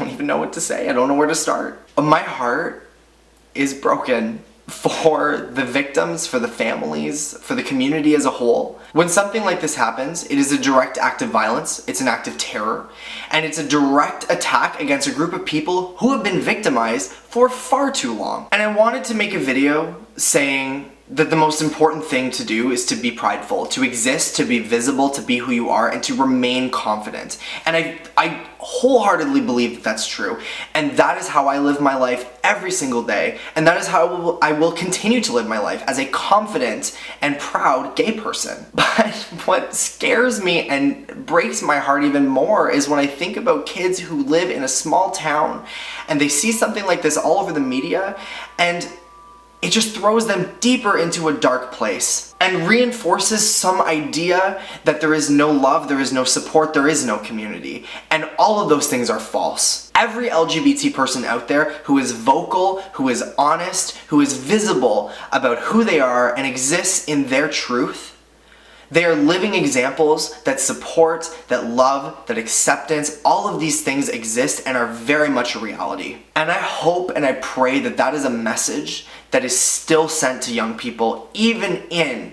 don't even know what to say. I don't know where to start. My heart is broken for the victims, for the families, for the community as a whole. When something like this happens, it is a direct act of violence, it's an act of terror, and it's a direct attack against a group of people who have been victimized for far too long. And I wanted to make a video saying that the most important thing to do is to be prideful, to exist, to be visible, to be who you are, and to remain confident. And I wholeheartedly believe that that's true. And that is how I live my life every single day. And that is how I will continue to live my life, as a confident and proud gay person. But what scares me and breaks my heart even more is when I think about kids who live in a small town and they see something like this all over the media, and it just throws them deeper into a dark place and reinforces some idea that there is no love, there is no support, there is no community. And all of those things are false. Every LGBT person out there who is vocal, who is honest, who is visible about who they are and exists in their truth, they are living examples that support, that love, that acceptance. All of these things exist and are very much a reality. And I hope and I pray that that is a message that is still sent to young people, even in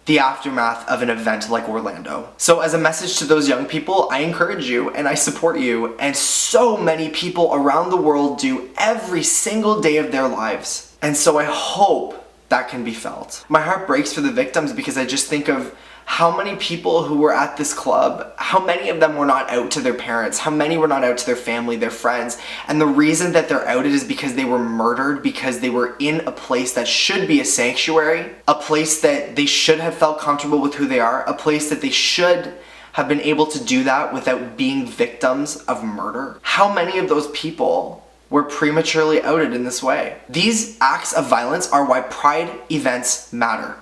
the aftermath of an event like Orlando. So as a message to those young people, I encourage you and I support you, and so many people around the world do every single day of their lives. And so I hope that can be felt. My heart breaks for the victims because I just think of how many people who were at this club, how many of them were not out to their parents, how many were not out to their family, their friends, and the reason that they're outed is because they were murdered, because they were in a place that should be a sanctuary, a place that they should have felt comfortable with who they are, a place that they should have been able to do that without being victims of murder. How many of those people were prematurely outed in this way? These acts of violence are why Pride events matter.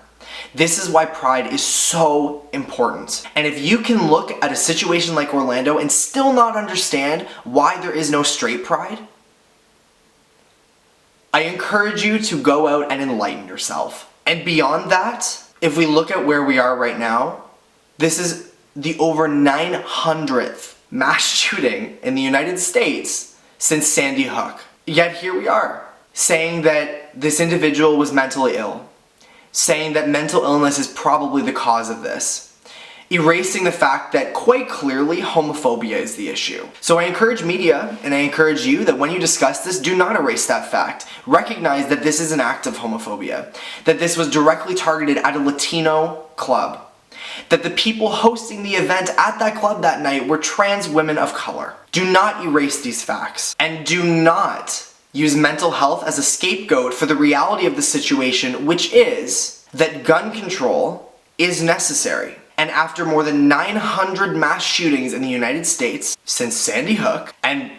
This is why Pride is so important. And if you can look at a situation like Orlando and still not understand why there is no straight Pride, I encourage you to go out and enlighten yourself. And beyond that, if we look at where we are right now, this is the over 900th mass shooting in the United States since Sandy Hook. Yet here we are, saying that this individual was mentally ill, saying that mental illness is probably the cause of this, erasing the fact that quite clearly homophobia is the issue. So I encourage media and I encourage you that when you discuss this, do not erase that fact. Recognize that this is an act of homophobia, that this was directly targeted at a Latino club, that the people hosting the event at that club that night were trans women of color. Do not erase these facts, and do not use mental health as a scapegoat for the reality of the situation, which is that gun control is necessary. And after more than 900 mass shootings in the United States since Sandy Hook, and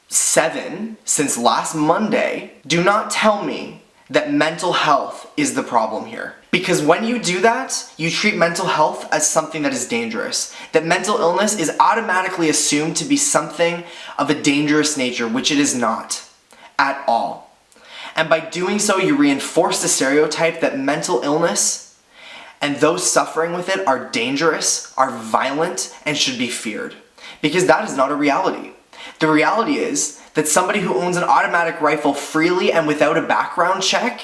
7 since last Monday, do not tell me that mental health is the problem here. Because when you do that, you treat mental health as something that is dangerous. That mental illness is automatically assumed to be something of a dangerous nature, which it is not at all. And by doing so, you reinforce the stereotype that mental illness and those suffering with it are dangerous, are violent, and should be feared. Because that is not a reality. The reality is that somebody who owns an automatic rifle freely and without a background check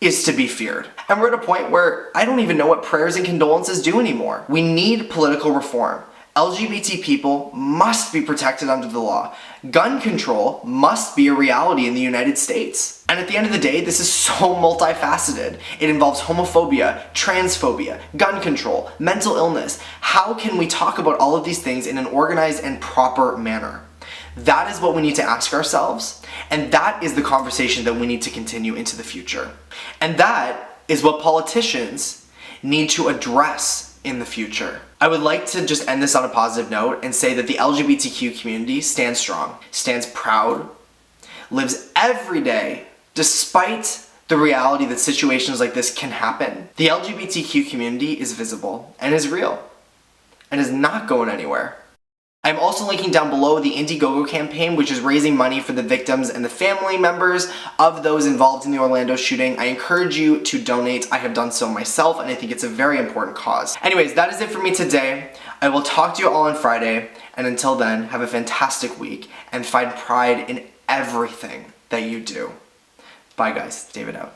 is to be feared. And we're at a point where I don't even know what prayers and condolences do anymore. We need political reform. LGBT people must be protected under the law. Gun control must be a reality in the United States. And at the end of the day, this is so multifaceted. It involves homophobia, transphobia, gun control, mental illness. How can we talk about all of these things in an organized and proper manner? That is what we need to ask ourselves, and that is the conversation that we need to continue into the future. And that is what politicians need to address in the future. I would like to just end this on a positive note and say that the LGBTQ community stands strong, stands proud, lives every day despite the reality that situations like this can happen. The LGBTQ community is visible and is real and is not going anywhere. I'm also linking down below the Indiegogo campaign, which is raising money for the victims and the family members of those involved in the Orlando shooting. I encourage you to donate. I have done so myself, and I think it's a very important cause. Anyways, that is it for me today. I will talk to you all on Friday, And until then, have a fantastic week and find pride in everything that you do. Bye guys, Davidoutt.